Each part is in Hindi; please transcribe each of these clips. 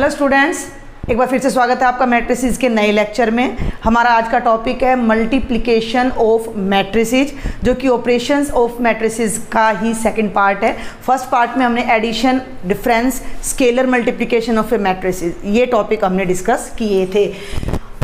हेलो स्टूडेंट्स, एक बार फिर से स्वागत है आपका मैट्रिसेस के नए लेक्चर में। हमारा आज का टॉपिक है मल्टीप्लिकेशन ऑफ मैट्रिसेस, जो कि ऑपरेशंस ऑफ मैट्रिसेस का ही सेकंड पार्ट है। फर्स्ट पार्ट में हमने addition, difference, scalar multiplication of a matrices, ये टॉपिक हमने डिस्कस किए थे।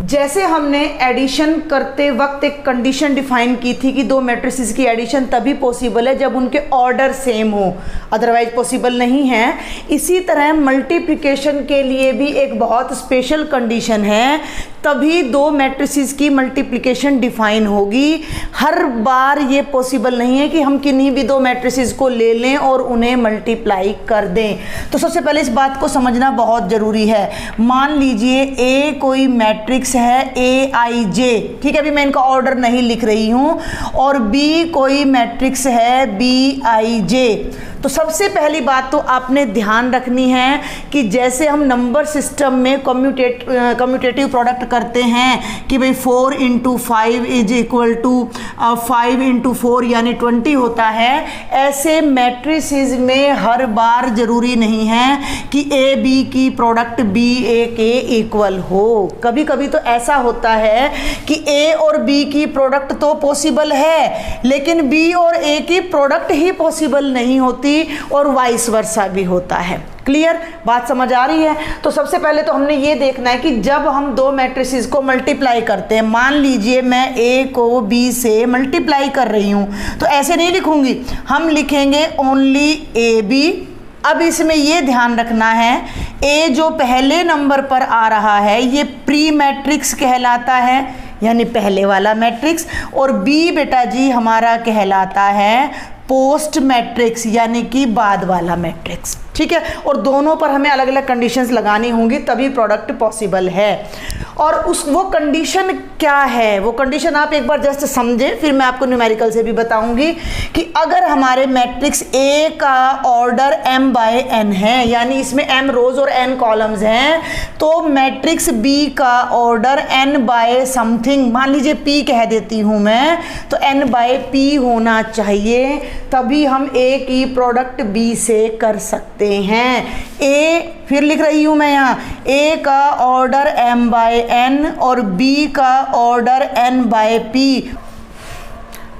जैसे हमने एडिशन करते वक्त एक कंडीशन डिफाइन की थी कि दो मैट्रिसेस की एडिशन तभी पॉसिबल है जब उनके ऑर्डर सेम हो, अदरवाइज पॉसिबल नहीं है। इसी तरह मल्टीप्लिकेशन के लिए भी एक बहुत स्पेशल कंडीशन है, तभी दो मैट्रिसेस की मल्टीप्लिकेशन डिफाइन होगी। हर बार ये पॉसिबल नहीं है कि हम किन्हीं भी दो मैट्रिसेस को ले लें और उन्हें मल्टीप्लाई कर दें। तो सबसे पहले इस बात को समझना बहुत ज़रूरी है। मान लीजिए ए कोई मैट्रिक्स है ए आई जे, ठीक है, अभी मैं इनका ऑर्डर नहीं लिख रही हूँ, और बी कोई मैट्रिक्स है बी आई जे। तो सबसे पहली बात तो आपने ध्यान रखनी है कि जैसे हम नंबर सिस्टम में कम्यूटेटिव प्रोडक्ट करते हैं कि भाई 4 × 5 इज इक्वल टू 5 × 4 यानी 20 होता है, ऐसे मैट्रिसेस में हर बार ज़रूरी नहीं है कि ए बी की प्रोडक्ट बी ए के इक्वल हो। कभी कभी तो ऐसा होता है कि ए और बी की प्रोडक्ट तो पॉसिबल है, लेकिन बी और ए की प्रोडक्ट ही पॉसिबल नहीं होती, और वाइस वर्सा भी होता है। क्लियर बात समझ आ रही है? तो सबसे पहले तो हमने ये देखना है कि जब हम दो मैट्रिसेस को मल्टीप्लाई करते हैं, मान लीजिए मैं ए को बी से मल्टीप्लाई कर रही हूँ, तो ऐसे नहीं लिखूंगी, हम लिखेंगे ओनली ए बी। अब इसमें ये ध्यान रखना है, ए जो पहले नंबर पर आ रहा है ये प्री मैट्रिक्स कहलाता है, यानी पहले वाला मैट्रिक्स, और बी बेटा जी हमारा कहलाता है पोस्ट मैट्रिक्स, यानी कि बाद वाला मैट्रिक्स। ठीक है, और दोनों पर हमें अलग अलग कंडीशंस लगानी होंगी तभी प्रोडक्ट पॉसिबल है। और वो कंडीशन क्या है, वो कंडीशन आप एक बार जस्ट समझें, फिर मैं आपको न्यूमेरिकल से भी बताऊंगी कि अगर हमारे मैट्रिक्स ए का ऑर्डर m/n है, यानी इसमें m रोज और n कॉलम्स हैं, तो मैट्रिक्स बी का ऑर्डर n/समथिंग, मान लीजिए p कह देती हूँ मैं, तो n/p होना चाहिए, तभी हम a की प्रोडक्ट b से कर सकते हैं। ए फिर लिख रही हूं मैं यहाँ, ए का ऑर्डर m/n और b का ऑर्डर n/p।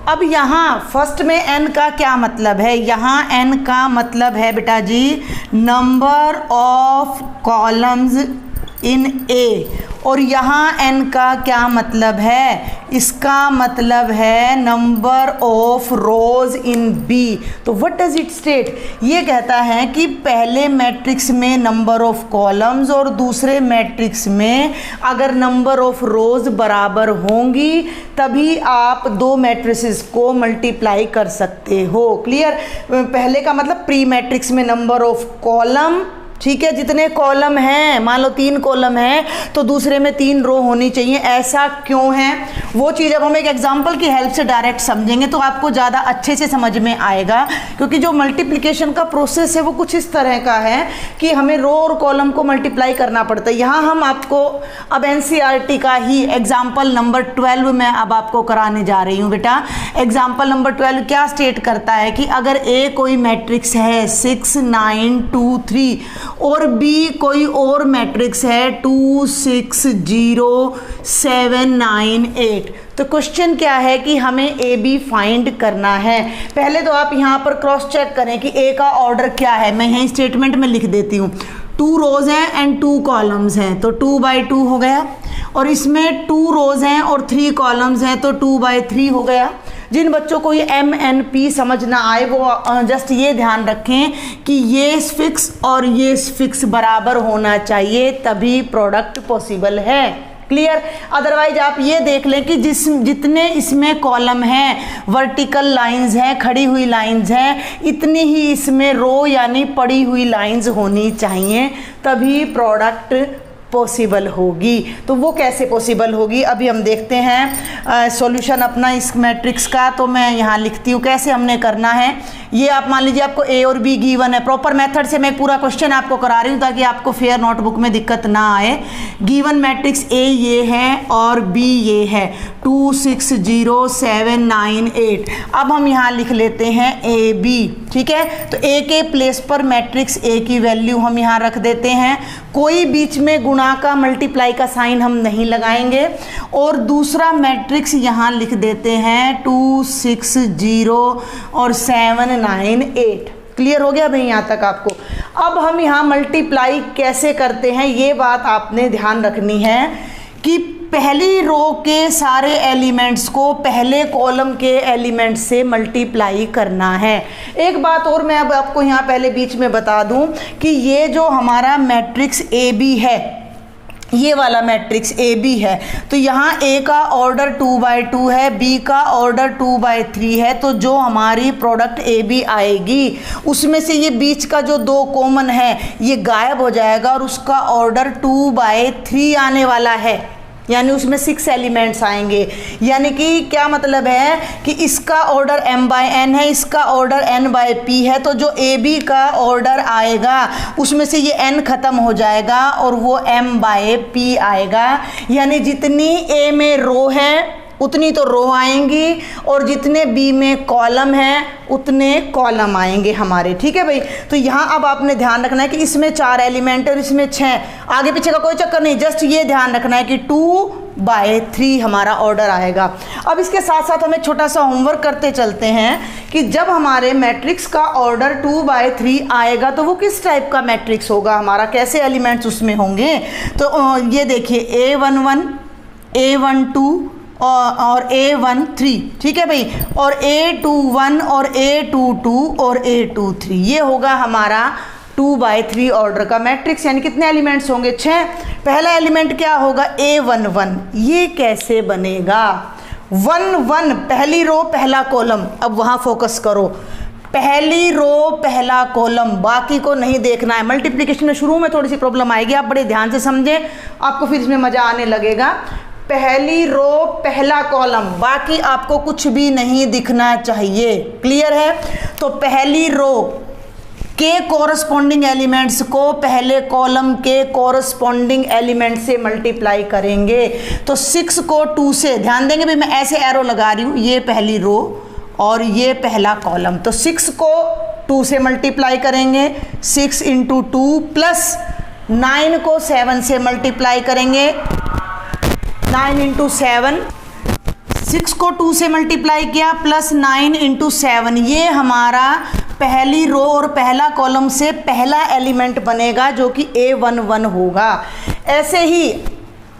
अब यहाँ फर्स्ट में n का क्या मतलब है? यहाँ n का मतलब है बेटा जी नंबर ऑफ कॉलम्स इन ए, और यहाँ n का क्या मतलब है? इसका मतलब है number of rows in B. तो व्हाट डज इट स्टेट? ये कहता है कि पहले मैट्रिक्स में नंबर ऑफ कॉलम्स और दूसरे मैट्रिक्स में अगर नंबर ऑफ रोज बराबर होंगी तभी आप दो मैट्रिसेस को मल्टीप्लाई कर सकते हो। क्लियर? पहले का मतलब प्री मैट्रिक्स में नंबर ऑफ कॉलम, ठीक है, जितने कॉलम हैं, मान लो 3 कॉलम हैं तो दूसरे में 3 रो होनी चाहिए। ऐसा क्यों है वो चीज़ अब हम एक एग्जांपल की हेल्प से डायरेक्ट समझेंगे तो आपको ज़्यादा अच्छे से समझ में आएगा, क्योंकि जो मल्टीप्लिकेशन का प्रोसेस है वो कुछ इस तरह का है कि हमें रो और कॉलम को मल्टीप्लाई करना पड़ता है। यहाँ हम आपको अब NCERT का ही एग्जाम्पल नंबर 12 में अब आपको कराने जा रही हूँ बेटा। एग्जाम्पल नंबर 12 क्या स्टेट करता है कि अगर ए कोई मैट्रिक्स है 6 9 2 3 और बी कोई और मैट्रिक्स है 2 6 0 7 9 8, तो क्वेश्चन क्या है कि हमें ए बी फाइंड करना है। पहले तो आप यहाँ पर क्रॉस चेक करें कि ए का ऑर्डर क्या है। मैं यहीं स्टेटमेंट में लिख देती हूँ, 2 रोज हैं एंड 2 कॉलम्स हैं, तो 2/2 हो गया, और इसमें 2 रोज हैं और 3 कॉलम्स हैं तो 2/3 हो गया। जिन बच्चों को ये MNP समझ ना आए वो जस्ट ये ध्यान रखें कि ये फिक्स और ये फिक्स बराबर होना चाहिए, तभी प्रोडक्ट पॉसिबल है। क्लियर? अदरवाइज आप ये देख लें कि जितने इसमें कॉलम हैं, वर्टिकल लाइंस हैं, खड़ी हुई लाइंस हैं, इतनी ही इसमें रो यानी पड़ी हुई लाइंस होनी चाहिए, तभी प्रोडक्ट पॉसिबल होगी। तो वो कैसे पॉसिबल होगी अभी हम देखते हैं सॉल्यूशन अपना इस मैट्रिक्स का। तो मैं यहाँ लिखती हूँ कैसे हमने करना है। ये आप मान लीजिए आपको ए और बी गिवन है, प्रॉपर मेथड से मैं पूरा क्वेश्चन आपको करा रही हूँ ताकि आपको फेयर नोटबुक में दिक्कत ना आए। गिवन मैट्रिक्स ए ये है और बी ये है, 2 6 0 7 9 8। अब हम यहाँ लिख लेते हैं ए बी, ठीक है। तो ए के प्लेस पर मैट्रिक्स ए की वैल्यू हम यहाँ रख देते हैं, कोई बीच में गुणा का मल्टीप्लाई का साइन हम नहीं लगाएंगे, और दूसरा मैट्रिक्स यहाँ लिख देते हैं 2 6 0 और 7 9 8। क्लियर हो गया भाई यहाँ तक आपको। अब हम यहाँ मल्टीप्लाई कैसे करते हैं ये बात आपने ध्यान रखनी है कि पहली रो के सारे एलिमेंट्स को पहले कॉलम के एलिमेंट से मल्टीप्लाई करना है। एक बात और मैं अब आपको यहाँ पहले बीच में बता दूं कि ये जो हमारा मैट्रिक्स ए बी है, ये वाला मैट्रिक्स ए बी है, तो यहाँ ए का ऑर्डर 2/2 है, बी का ऑर्डर 2/3 है, तो जो हमारी प्रोडक्ट ए बी आएगी उसमें से ये बीच का जो 2 कॉमन है ये गायब हो जाएगा और उसका ऑर्डर 2/3 आने वाला है, यानी उसमें 6 एलिमेंट्स आएंगे। यानी कि क्या मतलब है कि इसका ऑर्डर m/n है, इसका ऑर्डर n/p है, तो जो ए बी का ऑर्डर आएगा उसमें से ये n खत्म हो जाएगा और वो m/p आएगा। यानी जितनी ए में रो है उतनी तो रो आएंगी और जितने बी में कॉलम है उतने कॉलम आएंगे हमारे, ठीक है भाई। तो यहाँ अब आपने ध्यान रखना है कि इसमें 4 एलिमेंट और इसमें 6, आगे पीछे का कोई चक्कर नहीं, जस्ट ये ध्यान रखना है कि 2/3 हमारा ऑर्डर आएगा। अब इसके साथ साथ हम एक छोटा सा होमवर्क करते चलते हैं कि जब हमारे मैट्रिक्स का ऑर्डर 2/3 आएगा तो वो किस टाइप का मैट्रिक्स होगा हमारा, कैसे एलिमेंट्स उसमें होंगे। तो ये देखिए A11 A12 और A13, ठीक है भाई, और A21 और A22 और A23, ये होगा हमारा 2/3 ऑर्डर का मैट्रिक्स। यानी कितने एलिमेंट्स होंगे, 6। पहला एलिमेंट क्या होगा A11, ये कैसे बनेगा, 1 1 पहली रो पहला कॉलम। अब वहाँ फोकस करो, पहली रो पहला कॉलम, बाकी को नहीं देखना है। मल्टीप्लिकेशन में शुरू में थोड़ी सी प्रॉब्लम आएगी, आप बड़े ध्यान से समझें, आपको फिर इसमें मज़ा आने लगेगा। पहली रो पहला कॉलम, बाकी आपको कुछ भी नहीं दिखना चाहिए। क्लियर है। तो पहली रो के कोरस्पॉन्डिंग एलिमेंट्स को पहले कॉलम के कोरस्पॉन्डिंग एलिमेंट से मल्टीप्लाई करेंगे। तो 6 को 2 से, ध्यान देंगे भाई मैं ऐसे एरो लगा रही हूँ, ये पहली रो और ये पहला कॉलम, तो 6 को 2 से मल्टीप्लाई करेंगे, 6 × 2 प्लस 9 को 7 से मल्टीप्लाई करेंगे, 9 × 7, 6 को 2 से मल्टीप्लाई किया प्लस 9 × 7, ये हमारा पहली रो और पहला कॉलम से पहला एलिमेंट बनेगा जो कि A11 होगा। ऐसे ही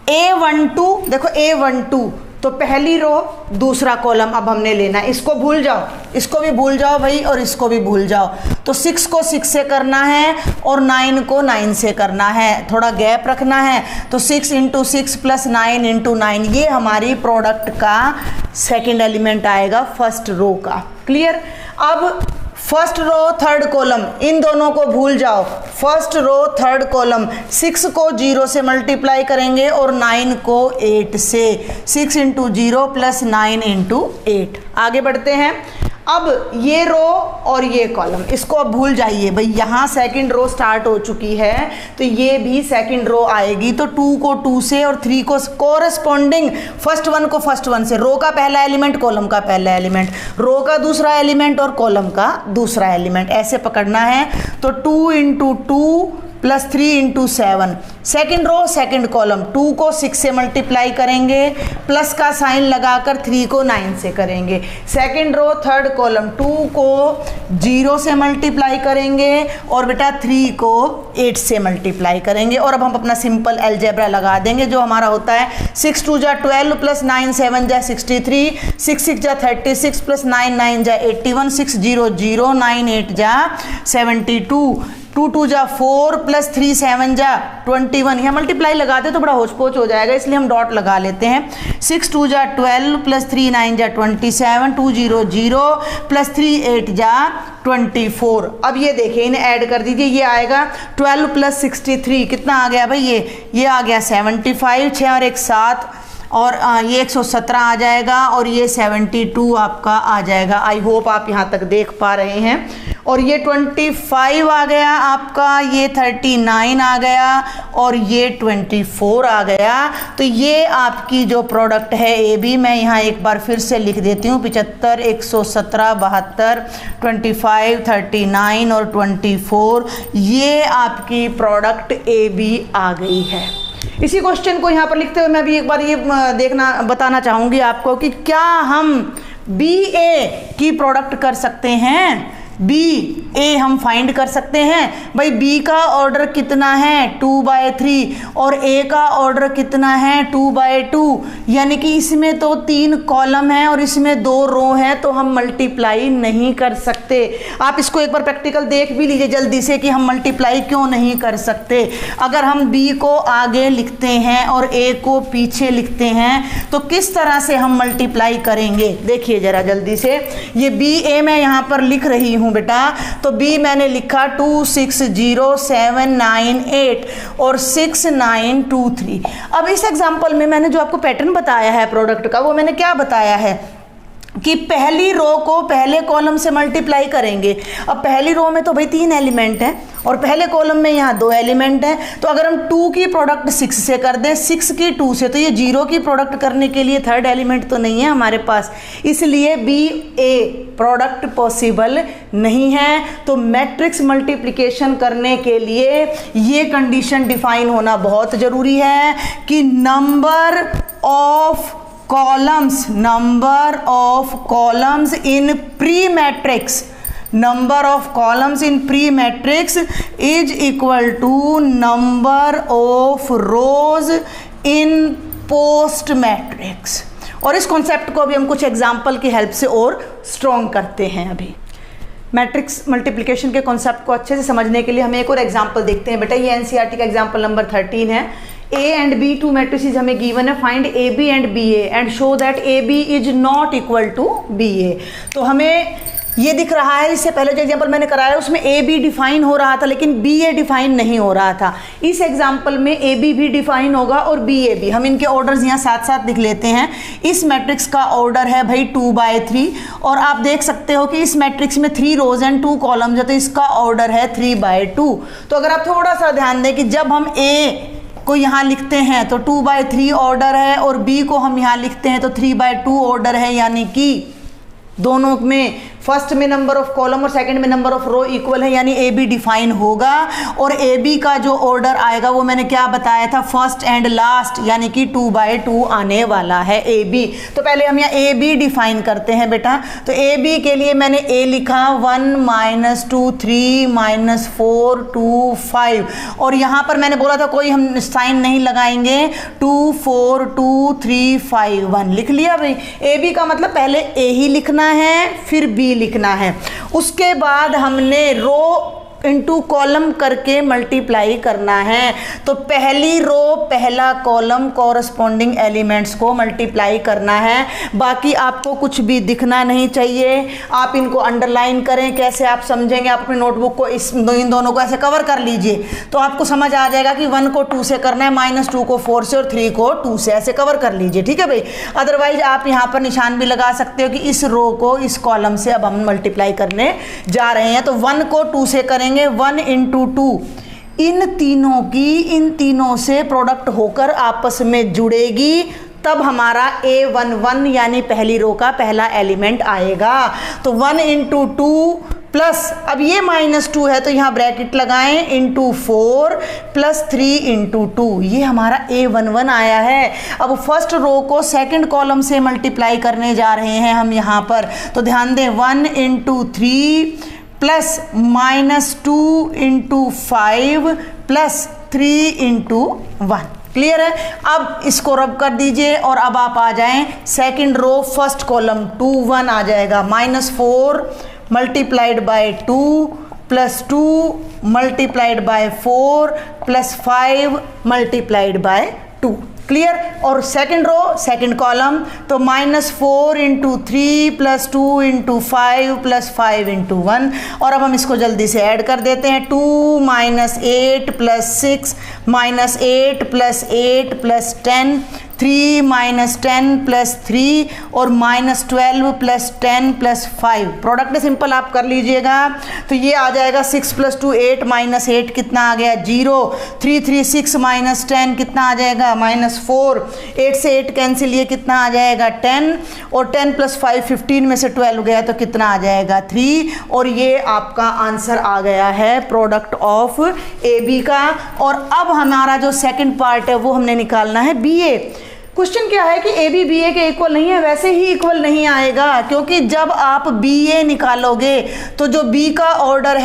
A12, देखो A12 तो पहली रो दूसरा कॉलम अब हमने लेना है, इसको भूल जाओ, इसको भी भूल जाओ भाई और इसको भी भूल जाओ। तो 6 को 6 से करना है और 9 को 9 से करना है, थोड़ा गैप रखना है। तो 6 × 6 प्लस 9 × 9, ये हमारी प्रोडक्ट का सेकंड एलिमेंट आएगा फर्स्ट रो का। क्लियर। अब फर्स्ट रो थर्ड कॉलम, इन दोनों को भूल जाओ, फर्स्ट रो थर्ड कॉलम, 6 को 0 से मल्टीप्लाई करेंगे और 9 को 8 से, 6 × 0 प्लस 9 × 8। आगे बढ़ते हैं। अब ये रो और ये कॉलम, इसको अब भूल जाइए भाई, यहाँ सेकंड रो स्टार्ट हो चुकी है तो ये भी सेकंड रो आएगी। तो 2 को 2 से और 3 को कोरस्पॉन्डिंग, फर्स्ट 1 को फर्स्ट 1 से, रो का पहला एलिमेंट कॉलम का पहला एलिमेंट, रो का दूसरा एलिमेंट और कॉलम का दूसरा एलिमेंट, ऐसे पकड़ना है। तो 2 × 2 plus 3 × 7, second row second column, 2 को 6 से मल्टीप्लाई करेंगे, प्लस का साइन लगाकर 3 को 9 से करेंगे। सेकंड रो थर्ड कॉलम, 2 को 0 से मल्टीप्लाई करेंगे और बेटा 3 को 8 से मल्टीप्लाई करेंगे। और अब हम अपना सिंपल अलजेब्रा लगा देंगे जो हमारा होता है 6 × 2 = 12 प्लस 9 × 7 = 63, 6 × 6 = 36 प्लस 9 × 9 = 81, 6 0 0, 9 8 = 72, 2 2 = 4 प्लस 3 7 = 21। यहाँ मल्टीप्लाई लगाते तो बड़ा होच पोच हो जाएगा, इसलिए हम डॉट लगा लेते हैं। 6 2 = 12 प्लस 3 9 = 27, 2 0 0 प्लस 3 8 = 24। अब ये देखिए, इन्हें ऐड कर दीजिए, ये आएगा 12 प्लस 63, कितना आ गया भाई, ये आ गया 75, 6 और 1 7, और ये 117 आ जाएगा और ये 72 आपका आ जाएगा। आई होप आप यहाँ तक देख पा रहे हैं। और ये 25 आ गया आपका, ये 39 आ गया और ये 24 आ गया। तो ये आपकी जो प्रोडक्ट है AB, मैं यहाँ एक बार फिर से लिख देती हूँ, 75, 117, 72, 25, 39 और 24, ये आपकी प्रोडक्ट AB आ गई है। इसी क्वेश्चन को यहाँ पर लिखते हुए मैं भी एक बार ये बताना चाहूँगी आपको कि क्या हम BA की प्रोडक्ट कर सकते हैं। BA हम फाइंड कर सकते हैं। भाई B का ऑर्डर कितना है 2/3 और A का ऑर्डर कितना है 2/2, यानी कि इसमें तो 3 कॉलम है और इसमें 2 रो है, तो हम मल्टीप्लाई नहीं कर सकते। आप इसको एक बार प्रैक्टिकल देख भी लीजिए जल्दी से कि हम मल्टीप्लाई क्यों नहीं कर सकते। अगर हम B को आगे लिखते हैं और A को पीछे लिखते हैं तो किस तरह से हम मल्टीप्लाई करेंगे, देखिए जरा जल्दी से। ये BA मैं यहाँ पर लिख रही हूँ बेटा, तो B मैंने लिखा 260798 और 6923। अब इस एग्जांपल में मैंने जो आपको पैटर्न बताया है प्रोडक्ट का, वो मैंने क्या बताया है कि पहली रो को पहले कॉलम से मल्टीप्लाई करेंगे। अब पहली रो में तो भाई 3 एलिमेंट हैं और पहले कॉलम में यहाँ 2 एलिमेंट हैं, तो अगर हम 2 की प्रोडक्ट 6 से कर दें, 6 की 2 से, तो ये 0 की प्रोडक्ट करने के लिए थर्ड एलिमेंट तो नहीं है हमारे पास, इसलिए BA प्रोडक्ट पॉसिबल नहीं है। तो मैट्रिक्स मल्टीप्लिकेशन करने के लिए ये कंडीशन डिफाइन होना बहुत ज़रूरी है कि number of columns in pre-matrix, number of columns in pre-matrix is equal to number of rows in post-matrix। और इस कॉन्सेप्ट को अभी हम कुछ एग्जाम्पल की हेल्प से और स्ट्रॉन्ग करते हैं। अभी मैट्रिक्स मल्टीप्लिकेशन के कॉन्सेप्ट को अच्छे से समझने के लिए हम एक और एग्जाम्पल देखते हैं। बेटा ये NCERT का एग्जाम्पल नंबर 13 है। A and B two matrices हमें गिवन है, find AB and BA and show that AB is not equal to BA। तो हमें ये दिख रहा है, इससे पहले जो एग्जाम्पल मैंने कराया उसमें AB डिफाइन हो रहा था लेकिन BA डिफाइन नहीं हो रहा था। इस एग्जाम्पल में AB भी डिफाइन होगा और BA भी। हम इनके ऑर्डर्स यहाँ साथ साथ लिख लेते हैं। इस मैट्रिक्स का ऑर्डर है भाई 2/3 और आप देख सकते हो कि इस मैट्रिक्स में 3 रोज एंड 2 कॉलम्स है, तो इसका ऑर्डर है 3/2। तो अगर आप थोड़ा सा ध्यान दें कि जब हम A को यहाँ लिखते हैं तो 2/3 ऑर्डर है और B को हम यहाँ लिखते हैं तो 3/2 ऑर्डर है, यानी कि दोनों में फर्स्ट में नंबर ऑफ कॉलम और सेकंड में नंबर ऑफ रो इक्वल है, यानी AB डिफाइन होगा। और AB का जो ऑर्डर आएगा वो मैंने क्या बताया था, फर्स्ट एंड लास्ट, यानी कि 2/2 आने वाला है AB। तो पहले हम यहाँ AB डिफाइन करते हैं बेटा। तो AB के लिए मैंने A लिखा 1 -2 3 -4 2 5 और यहाँ पर मैंने बोला था कोई हम साइन नहीं लगाएंगे, 2 4 2 3 5 1 लिख लिया भाई। AB का मतलब पहले A ही लिखना है फिर B लिखना है, उसके बाद हमने रो इनटू कॉलम करके मल्टीप्लाई करना है। तो पहली रो पहला कॉलम कॉरस्पॉन्डिंग एलिमेंट्स को मल्टीप्लाई करना है। बाकी आपको कुछ भी दिखना नहीं चाहिए, आप इनको अंडरलाइन करें। कैसे आप समझेंगे, आप अपनी नोटबुक को इन दोनों को ऐसे कवर कर लीजिए तो आपको समझ आ जाएगा कि 1 को 2 से करना है, -2 को 4 से और 3 को 2 से, ऐसे कवर कर लीजिए, ठीक है भाई। अदरवाइज आप यहाँ पर निशान भी लगा सकते हो कि इस रो को इस कॉलम से अब हम मल्टीप्लाई करने जा रहे हैं। तो 1 को 2 से करेंगे, 1 × 2, इन तीनों से प्रोडक्ट होकर आपस में जुड़ेगी, तब हमारा A11 यानी पहली रो का पहला एलिमेंट आएगा। तो 1 × 2 प्लस, अब ये -2 है तो यहाँ ब्रैकेट लगाएं, × 4 प्लस 3 × 2, ये हमारा A11 आया है। अब फर्स्ट रो को सेकंड कॉलम से मल्टीप्लाई करने जा रहे हैं हम यहाँ पर। तो ध्यान दें, 1 × 3 प्लस -2 × 5 प्लस 3 × 1। क्लियर है। अब इसको रब कर दीजिए और अब आप आ जाएं सेकंड रो फर्स्ट कॉलम, 2 1 आ जाएगा, -4 multiplied by 2 plus 2 multiplied by 4 plus 5 multiplied by 2। Clear. और सेकंड रो सेकंड कॉलम, तो -4 × 3 प्लस 2 × 5 प्लस 5 × 1। और अब हम इसको जल्दी से ऐड कर देते हैं, 2 - 8 प्लस 6 -8 + 8 + 10, 3 - 10 + 3 और -12 + 10 + 5। प्रोडक्ट सिंपल आप कर लीजिएगा तो ये आ जाएगा 6 + 2 8 -8 कितना आ गया 0, 3 3 6 - 10 कितना आ जाएगा -4, 8 से 8 कैंसिल, ये कितना आ जाएगा 10 और 10 + 5 15 में से 12 गया तो कितना आ जाएगा 3 और ये आपका आंसर आ गया है प्रोडक्ट ऑफ ए बी का। और अब हमारा जो सेकंड पार्ट है वो हमने निकालना है बी ए। क्वेश्चन क्या है कि ए बी बी ए के इक्वल नहीं है, वैसे ही इक्वल नहीं आएगा क्योंकि जब आप बी ए निकालोगे तो जो बी का ऑर्डर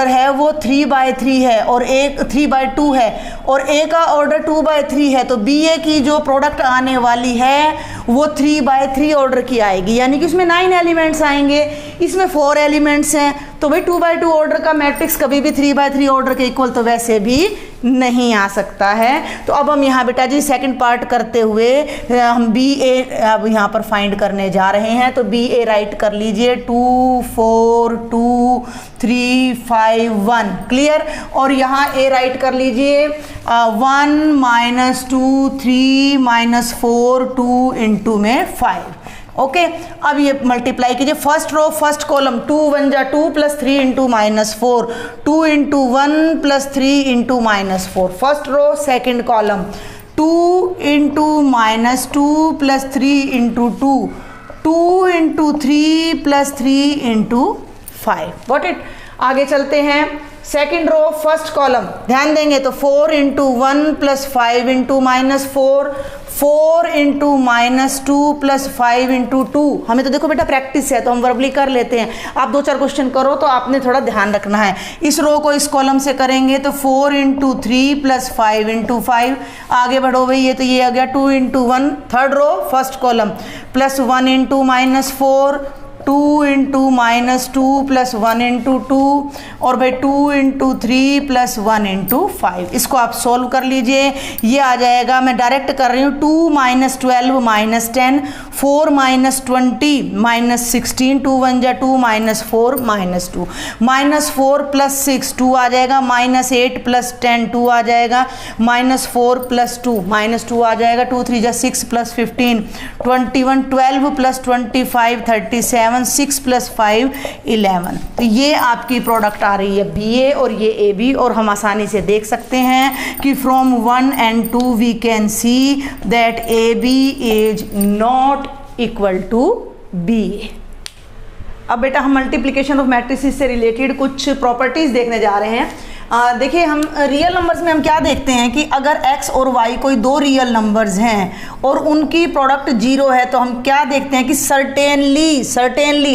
है वो 3/3 है और एक 3/2 है और ए का ऑर्डर 2/3 है, तो बी ए की जो प्रोडक्ट आने वाली है वो 3/3 ऑर्डर की आएगी, यानी कि उसमें 9 एलिमेंट्स आएंगे, इसमें 4 एलिमेंट्स हैं, तो भाई 2/2 ऑर्डर का मैट्रिक्स कभी भी 3/3 ऑर्डर के इक्वल तो वैसे भी नहीं आ सकता है। तो अब हम यहाँ बेटा जी सेकंड पार्ट करते हुए हम बी ए अब यहाँ पर फाइंड करने जा रहे हैं, तो बी ए राइट कर लीजिए 2 4 2 3 5 1 क्लियर, और यहाँ ए राइट कर लीजिए 1 - 2 3 - 4 2 × में 5। ओके अब ये मल्टीप्लाई कीजिए, first row first column 2 × 1 = 2 + 3 × -4, 2 × 1 + 3 × -4, first row second column 2 × -2 + 3 × 2, 2 × 3 + 3 × 5। Got it. आगे चलते हैं, सेकंड रो फर्स्ट कॉलम ध्यान देंगे तो 4 × 1 + 5 × -4, 4 × -2 + 5 × 2। हमें तो देखो बेटा प्रैक्टिस है तो हम वर्बली कर लेते हैं, आप 2-4 क्वेश्चन करो तो आपने थोड़ा ध्यान रखना है। इस रो को इस कॉलम से करेंगे तो 4 × 3 + 5 × 5, आगे बढ़ो भाई, ये तो ये आ गया 2 × 1 थर्ड रो फर्स्ट कॉलम +1 × -4, 2 × -2 + 1 × 2 और भाई 2 × 3 + 1 × 5। इसको आप सोल्व कर लीजिए, ये आ जाएगा, मैं डायरेक्ट कर रही हूँ 2 - 12 - 10, 4 - 20 - 16, 2 × 1 = 2 -4 -2, -4 + 6 2 आ जाएगा, -8 + 10 2 आ जाएगा, -4 + 2 -2 आ जाएगा, 2 3 = 6 + 15 21, 12 + 25 37, 6 + 5 11। तो ये आपकी प्रोडक्ट आ रही है बी ए और ये ए बी, और हम आसानी से देख सकते हैं कि from 1 and 2 we can see that A B is not equal to B A. अब बेटा हम मल्टीप्लिकेशन ऑफ मैट्रिसेस से रिलेटेड कुछ प्रॉपर्टीज देखने जा रहे हैं। देखिए हम रियल नंबर्स में हम क्या देखते हैं कि अगर x और y कोई दो रियल नंबर्स हैं और उनकी प्रोडक्ट 0 है तो हम क्या देखते हैं कि सर्टेनली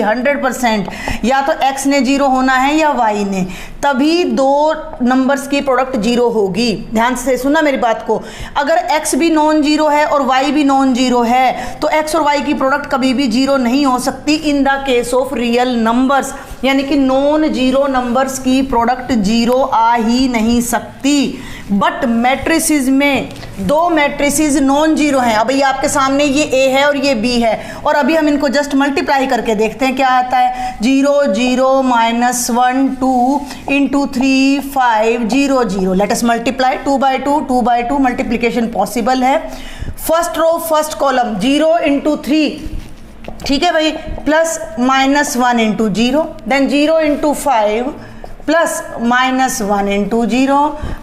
100% या तो x ने 0 होना है या y ने, तभी दो नंबर्स की प्रोडक्ट 0 होगी। ध्यान से सुना मेरी बात को, अगर x भी नॉन जीरो है और y भी नॉन जीरो है तो x और y की प्रोडक्ट कभी भी 0 नहीं हो सकती in the case of real numbers, यानी कि नॉन जीरो नंबर्स की प्रोडक्ट 0 आ ही नहीं सकती। बट मैट्रिसेस में दो मैट्रिसेस नॉन जीरो हैं। अब ये आपके सामने ये A है और ये B है, और अभी हम इनको जस्ट मल्टीप्लाई करके देखते हैं क्या आता है। 0 0 -1 2 × 3 5 0 0। Let us multiply 2 by 2 multiplication possible है। फर्स्ट रो फर्स्ट कॉलम 0 × 3, ठीक है भाई, +-1 × 0, then 0 × 5 +-1 × 0,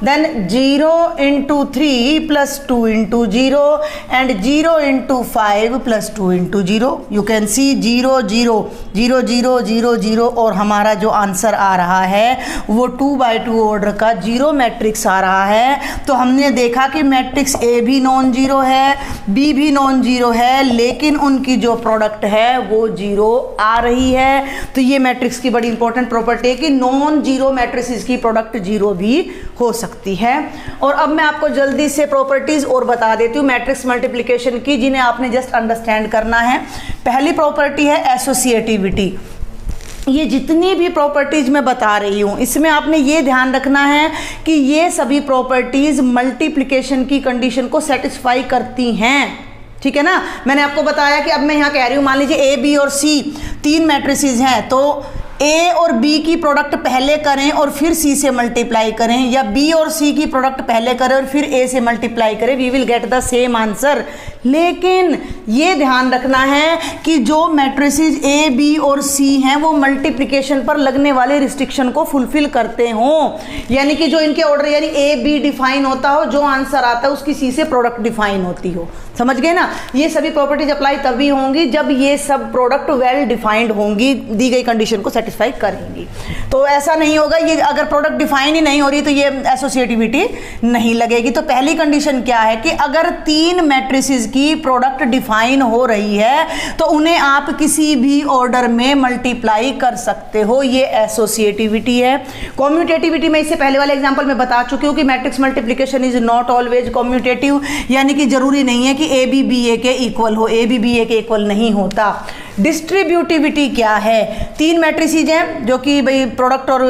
then 0 × 3 +2 × 0 and 0 × 5 +2 × 0. You can see 0 0 0 0 0 0 और हमारा जो आंसर आ रहा है वो 2 by 2 ऑर्डर का 0 मैट्रिक्स आ रहा है। तो हमने देखा कि मैट्रिक्स A भी नॉन जीरो है, B भी नॉन जीरो है, लेकिन उनकी जो प्रोडक्ट है वो 0 आ रही है। तो ये मैट्रिक्स की बड़ी इंपॉर्टेंट प्रॉपर्टी है कि नॉन जीरो मैट्रिसेस की प्रोडक्ट 0 भी हो सकती है। और अब मैं आपको जल्दी से प्रॉपर्टीज और बता देती हूँ मैट्रिक्स मल्टीप्लिकेशन की, जिन्हें आपने जस्ट अंडरस्टैंड करना है। पहली प्रॉपर्टी है एसोसिएटिविटी। ये जितनी भी प्रॉपर्टीज मैं बता रही हूँ इसमें आपने ये ध्यान रखना है कि ये सभी प्रॉपर्टीज मल्टीप्लिकेशन की कंडीशन को सेटिस्फाई करती हैं, ठीक है ना। मैंने आपको बताया कि अब मैं यहाँ कह रही हूँ, मान लीजिए A B और C तीन मैट्रिसेस हैं, तो ए और बी की प्रोडक्ट पहले करें और फिर सी से मल्टीप्लाई करें, या बी और सी की प्रोडक्ट पहले करें और फिर ए से मल्टीप्लाई करें, we will get the same answer. लेकिन ये ध्यान रखना है कि जो मैट्रिसेस ए बी और सी हैं वो मल्टीप्लिकेशन पर लगने वाले रिस्ट्रिक्शन को फुलफिल करते हों, यानी कि जो इनके ऑर्डर यानी ए बी डिफाइन होता हो, जो आंसर आता है उसकी सी से प्रोडक्ट डिफाइन होती हो। समझ गए ना? ये सभी प्रॉपर्टीज अप्लाई तभी होंगी जब ये सब प्रोडक्ट वेल डिफाइंड होंगी, दी गई कंडीशन को सेटिस्फाई करेंगी। तो ऐसा नहीं होगा, ये अगर प्रोडक्ट डिफाइन ही नहीं हो रही तो ये एसोसिएटिविटी नहीं लगेगी। तो पहली कंडीशन क्या है कि अगर 3 मैट्रिसेस की प्रोडक्ट डिफाइन हो रही है तो उन्हें आप किसी भी ऑर्डर में मल्टीप्लाई कर सकते हो, ये एसोसिएटिविटी है। कॉम्यूटेटिविटी में इससे पहले वाले एग्जांपल में बता चुकी हूँ कि matrix multiplication is not always commutative, यानी कि जरूरी नहीं है कि ए बी बी ए के इक्वल हो, ए बी बी ए के इक्वल नहीं होता। डिस्ट्रीब्यूटिविटी क्या है? 3 मैट्रिसेस हैं जो कि भाई प्रोडक्ट और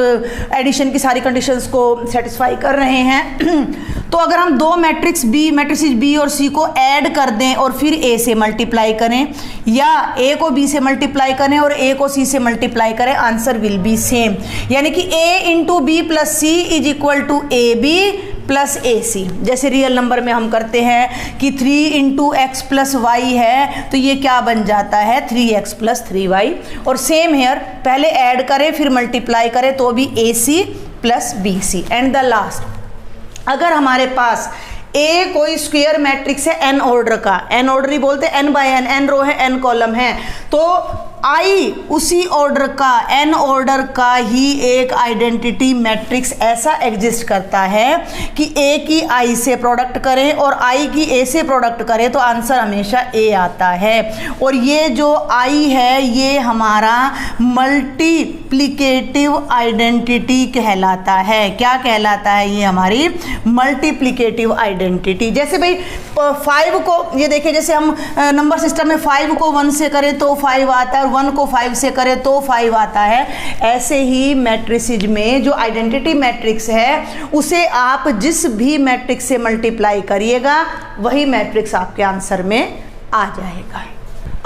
एडिशन की सारी कंडीशंस को सेटिस्फाई कर रहे हैं। तो अगर हम 2 मैट्रिसेस बी और सी को ऐड कर दें और फिर ए से मल्टीप्लाई करें, या ए को बी से मल्टीप्लाई करें और ए को सी से मल्टीप्लाई करें, आंसर विल बी सेम। यानी कि A into B plus C is equal to A B plus A C. जैसे रियल नंबर में हम करते हैं कि 3 इंटू एक्स प्लस वाई है तो ये क्या बन जाता है 3x प्लस 3y। और सेम हेयर, पहले ऐड करें फिर मल्टीप्लाई करें तो भी A C plus B C. And the last, अगर हमारे पास ए कोई स्क्वायर मैट्रिक्स है n ऑर्डर का, n ऑर्डर ही बोलते हैं, n बाय n रो है, n कॉलम है, तो आई उसी ऑर्डर का, n ऑर्डर का ही एक आइडेंटिटी मैट्रिक्स ऐसा एग्जिस्ट करता है कि a की i से प्रोडक्ट करें और i की a से प्रोडक्ट करें तो आंसर हमेशा a आता है। और ये जो i है ये हमारा मल्टीप्लिकेटिव आइडेंटिटी कहलाता है। क्या कहलाता है? ये हमारी मल्टीप्लिकेटिव आइडेंटिटी। जैसे भाई 5 को, ये देखिए जैसे हम नंबर सिस्टम में 5 को 1 से करें तो 5 आता है, 1 को 5 से करें तो 5 आता है। ऐसे ही मैट्रिसेस में जो आइडेंटिटी मैट्रिक्स है उसे आप जिस भी मैट्रिक्स से मल्टीप्लाई करिएगा वही मैट्रिक्स आपके आंसर में आ जाएगा।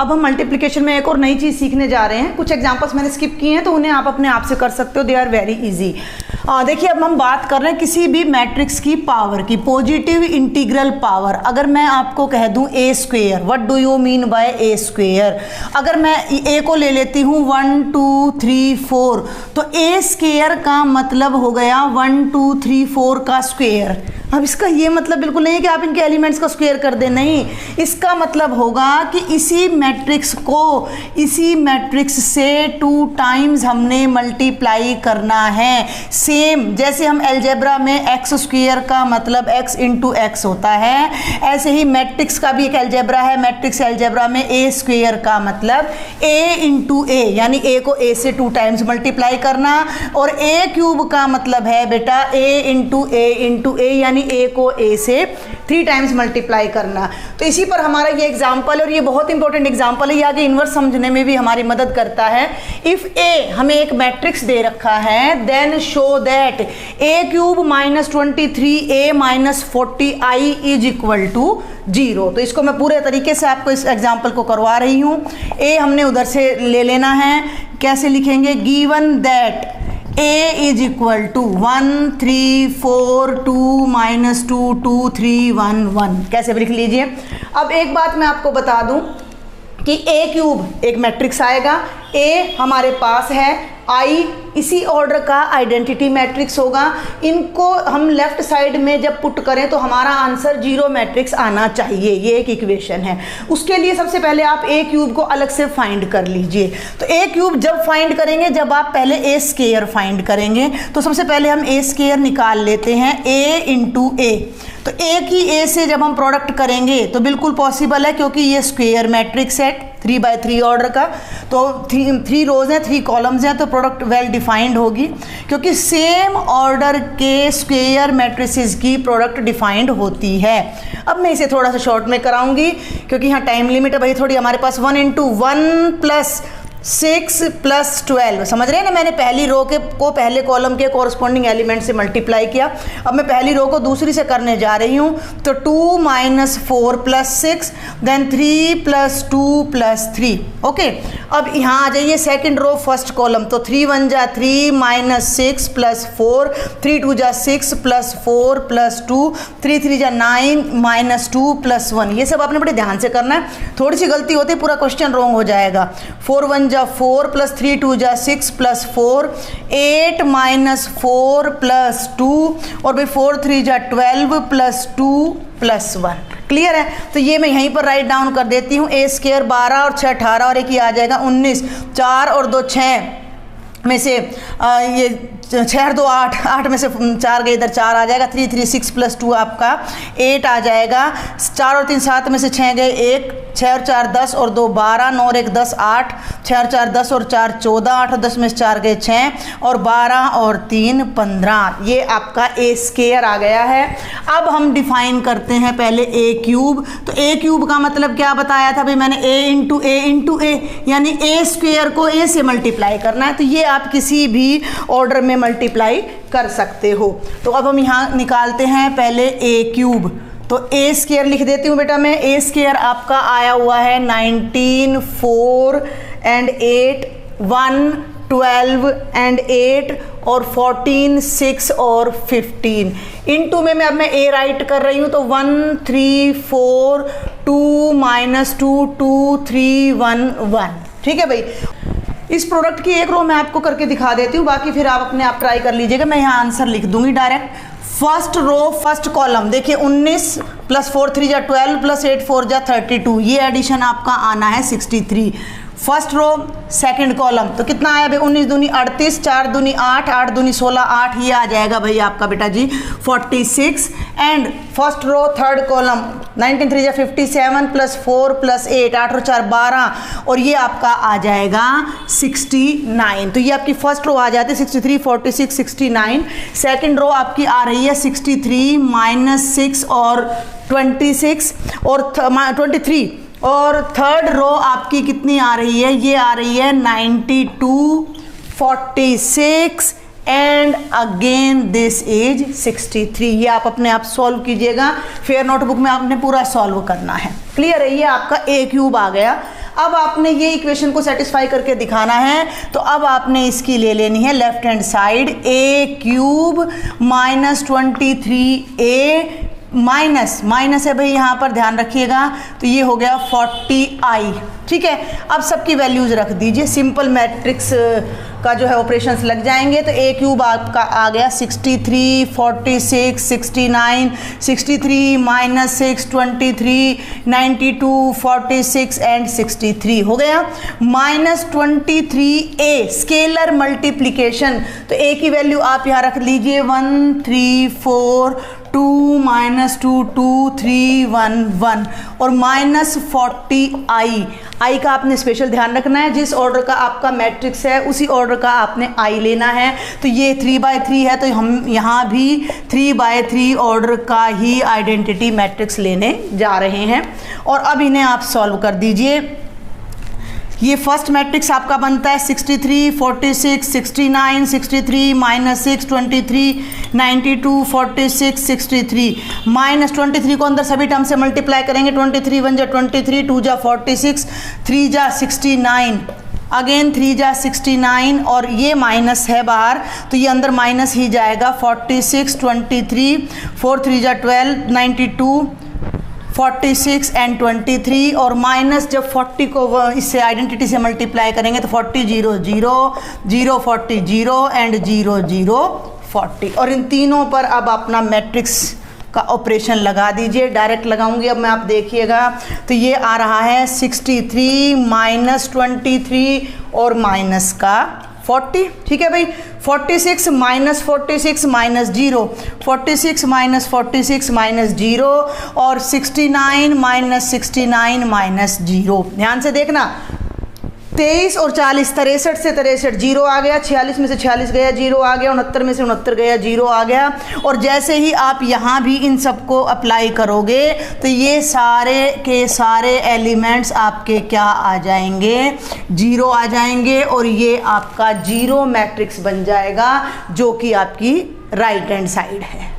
अब हम मल्टीप्लिकेशन में एक और नई चीज़ सीखने जा रहे हैं। कुछ एग्जांपल्स मैंने स्किप किए हैं तो उन्हें आप अपने आप से कर सकते हो, दे आर वेरी इजी। देखिए अब हम बात कर रहे हैं किसी भी मैट्रिक्स की पावर की, पॉजिटिव इंटीग्रल पावर। अगर मैं आपको कह दूं A square, what do you mean by A square? अगर मैं ए को ले लेती हूँ 1 2 3 4, तो ए स्क्वेयर का मतलब हो गया 1 2 3 4 का स्क्वेयर। अब इसका ये मतलब बिल्कुल नहीं है कि आप इनके एलिमेंट्स का स्क्वायर कर दें, नहीं, इसका मतलब होगा कि इसी मैट्रिक्स को इसी मैट्रिक्स से 2 टाइम्स हमने मल्टीप्लाई करना है। सेम जैसे हम अलजेब्रा में एक्स स्क्वायर का मतलब x इंटू एक्स होता है, ऐसे ही मैट्रिक्स का भी एक अलजेब्रा है। मैट्रिक्स अलजेब्रा में ए स्क्वायर का मतलब a इंटू ए, यानी a को a से 2 टाइम्स मल्टीप्लाई करना, और a क्यूब का मतलब है बेटा a इंटू ए, यानी a को a से 3 टाइम्स मल्टीप्लाई करना। तो इसी पर हमारा ये एग्जाम्पल है और ये बहुत इंपॉर्टेंट एग्जाम्पल है, ये आगे इन्वर्स समझने में भी हमारी मदद करता है। इफ a हमें एक मैट्रिक्स दे रखा है, then show that a cube minus 23a minus 40i is equal to 0। तो इसको मैं पूरे तरीके से आपको इस एग्जाम्पल को करवा रही हूँ। a हमने उधर से ले लेना है, कैसे लिखेंगे? Given that a is equal to 1 3 4 2 minus 2 2 3 1 1, कैसे भी लिख लीजिए। अब एक बात मैं आपको बता दूं कि a क्यूब एक मैट्रिक्स आएगा, a हमारे पास है, i इसी ऑर्डर का आइडेंटिटी मैट्रिक्स होगा। इनको हम लेफ्ट साइड में जब पुट करें तो हमारा आंसर 0 मैट्रिक्स आना चाहिए, ये एक इक्वेशन है। उसके लिए सबसे पहले आप a क्यूब को अलग से फाइंड कर लीजिए। तो a क्यूब जब फाइंड करेंगे, जब आप पहले a स्क्वायर फाइंड करेंगे, तो सबसे पहले हम a स्क्वायर निकाल लेते हैं, a इंटू ए। तो a की a से जब हम प्रोडक्ट करेंगे तो बिल्कुल पॉसिबल है, क्योंकि ये स्क्वायर मैट्रिक्स है 3 बाय 3 ऑर्डर का, तो 3 रोज हैं 3 कॉलम्स हैं, तो प्रोडक्ट वेल डिफाइंड होगी, क्योंकि सेम ऑर्डर के स्क्वायर मैट्रिसेस की प्रोडक्ट डिफाइंड होती है। अब मैं इसे थोड़ा सा शॉर्ट में कराऊंगी क्योंकि यहाँ टाइम लिमिट है भाई थोड़ी। हमारे पास 1 इंटू 1 प्लस 6 प्लस 12, समझ रहे हैं ना, मैंने पहली रो के को पहले कॉलम के कॉरस्पॉन्डिंग एलिमेंट से मल्टीप्लाई किया। अब मैं पहली रो को दूसरी से करने जा रही हूँ, तो 2 minus 4 plus 6, then 3 plus 2 plus 3। Okay, अब यहाँ आ जाइए सेकंड रो फर्स्ट कॉलम, तो 3 1 जा 3 माइनस 6 प्लस 4, 3 2 जा 6 प्लस 4 प्लस 2, 3 3 जा 9 माइनस 2 प्लस 1। ये सब आपने बड़े ध्यान से करना है, थोड़ी सी गलती होती है पूरा क्वेश्चन रॉन्ग हो जाएगा। 4 1 जा 4 प्लस 3 2 जा 6 प्लस 4, 8 माइनस 4 प्लस 2, और भाई 4 3 जा 12 प्लस 2 प्लस 1। क्लियर है? तो ये मैं यहीं पर राइट डाउन कर देती हूँ। ए स्क्वायर 12 और 6 18 और एक ही आ जाएगा 19, 4 और 2 6 में से ये 6 और 2 8, 8 में से 4 गए, इधर 4 आ जाएगा, 3 3 6 प्लस 2 आपका 8 आ जाएगा, 4 और 3 7 में से 6 गए 1, 6 और 4 10 और 2 12, 9 और 1 10 8, 6 और 4 10 और 4 14, 8 और 10 में से 4 गए 6, और 12 और 3 15। ये आपका ए स्क्वायर आ गया है। अब हम डिफाइन करते हैं पहले ए क्यूब। तो ए क्यूब का मतलब क्या बताया था भाई मैंने, ए इंटू ए, यानी ए स्क्वायर को ए से मल्टीप्लाई करना है। तो ये आप किसी भी ऑर्डर में मल्टीप्लाई कर सकते हो। तो अब हम यहाँ निकालते हैं पहले ए क्यूब। तो ए स्क्वायर लिख देती हूँ बेटा मैं। ए स्क्वायर आपका आया हुआ है 19 4 एंड 8 1 12 एंड 8 और 14 6 और 15 इनटू में अब मैं ए राइट कर रही हूँ, तो 1 3 4 2 माइनस 2 2 3 1 1। ठीक है भाई, इस प्रोडक्ट की एक रो मैं आपको करके दिखा देती हूँ, बाकी फिर आप अपने आप ट्राई कर लीजिएगा। मैं यहाँ आंसर लिख दूंगी direct. First row first column देखिए 19 प्लस 4 3 जा 12 प्लस 8 4 जा 32, ये एडिशन आपका आना है 63। फर्स्ट रो सेकंड कॉलम तो कितना आया भाई 19 दूनी 38, 4 दूनी 8, 8 दूनी 16 8, ये आ जाएगा भाई आपका बेटा जी 46। And first row third column 19 3 जा 57 प्लस 4 प्लस 8, 8 और 4 12, और ये आपका आ जाएगा 69। तो ये आपकी फर्स्ट रो आ जाती है 63 46 69। सेकंड रो आपकी आ रही है 63 माइनस 6 और 26 और 23, और थर्ड रो आपकी कितनी आ रही है, ये आ रही है 92 46 एंड अगेन दिस इज 63। ये आप अपने आप सॉल्व कीजिएगा, फेयर नोटबुक में आपने पूरा सॉल्व करना है। क्लियर है? ये आपका ए क्यूब आ गया। अब आपने ये इक्वेशन को सेटिस्फाई करके दिखाना है, तो अब आपने इसकी ले लेनी है लेफ्ट हैंड साइड, ए क्यूब माइनस 23a माइनस है भाई, यहाँ पर ध्यान रखिएगा, तो ये हो गया 40i। ठीक है, अब सबकी वैल्यूज रख दीजिए, सिंपल मैट्रिक्स का जो है ऑपरेशंस लग जाएंगे। तो ए क्यूब आपका आ गया 63 46 69, 63 माइनस 6 23, 92 46 एंड 63 हो गया। माइनस 23a स्केलर मल्टीप्लीकेशन, तो ए की वैल्यू आप यहाँ रख लीजिए 1 3 4 2 माइनस 2 2 3 1 1, और माइनस 40i। आई का आपने स्पेशल ध्यान रखना है, जिस ऑर्डर का आपका मैट्रिक्स है उसी ऑर्डर का आपने आई लेना है। तो ये 3/3 है, तो हम यहाँ भी 3/3 ऑर्डर का ही आइडेंटिटी मैट्रिक्स लेने जा रहे हैं। और अब इन्हें आप सॉल्व कर दीजिए। ये फर्स्ट मैट्रिक्स आपका बनता है 63 46 69, 63 माइनस 6 23, 92 46 63। माइनस 23 को अंदर सभी टर्म से मल्टीप्लाई करेंगे, 23 1 जा 23, 2 जा 46, 3 जा 69, अगेन 3 जा 69, और ये माइनस है बाहर तो ये अंदर माइनस ही जाएगा 46 23, 4 3 जा 12, 92 46 एंड 23, और माइनस जब 40 को इससे आइडेंटिटी से मल्टीप्लाई करेंगे तो 40 0 0 0 40 0 एंड 0 0 40, और इन तीनों पर अब अपना मैट्रिक्स का ऑपरेशन लगा दीजिए। डायरेक्ट लगाऊंगी अब मैं, आप देखिएगा। तो ये आ रहा है 63 माइनस 23 और माइनस का 40। ठीक है भाई, 46 माइनस 46 माइनस 0, 46 माइनस 46 माइनस 0, और 69 माइनस 69 माइनस 0। ध्यान से देखना, 23 और 40, 63 से 63 जीरो आ गया, 46 में से 46 गया जीरो आ गया, 69 में से 69 गया जीरो आ गया। और जैसे ही आप यहाँ भी इन सबको अप्लाई करोगे तो ये सारे के सारे एलिमेंट्स आपके क्या आ जाएंगे, जीरो आ जाएंगे, और ये आपका जीरो मैट्रिक्स बन जाएगा जो कि आपकी राइट हैंड साइड है।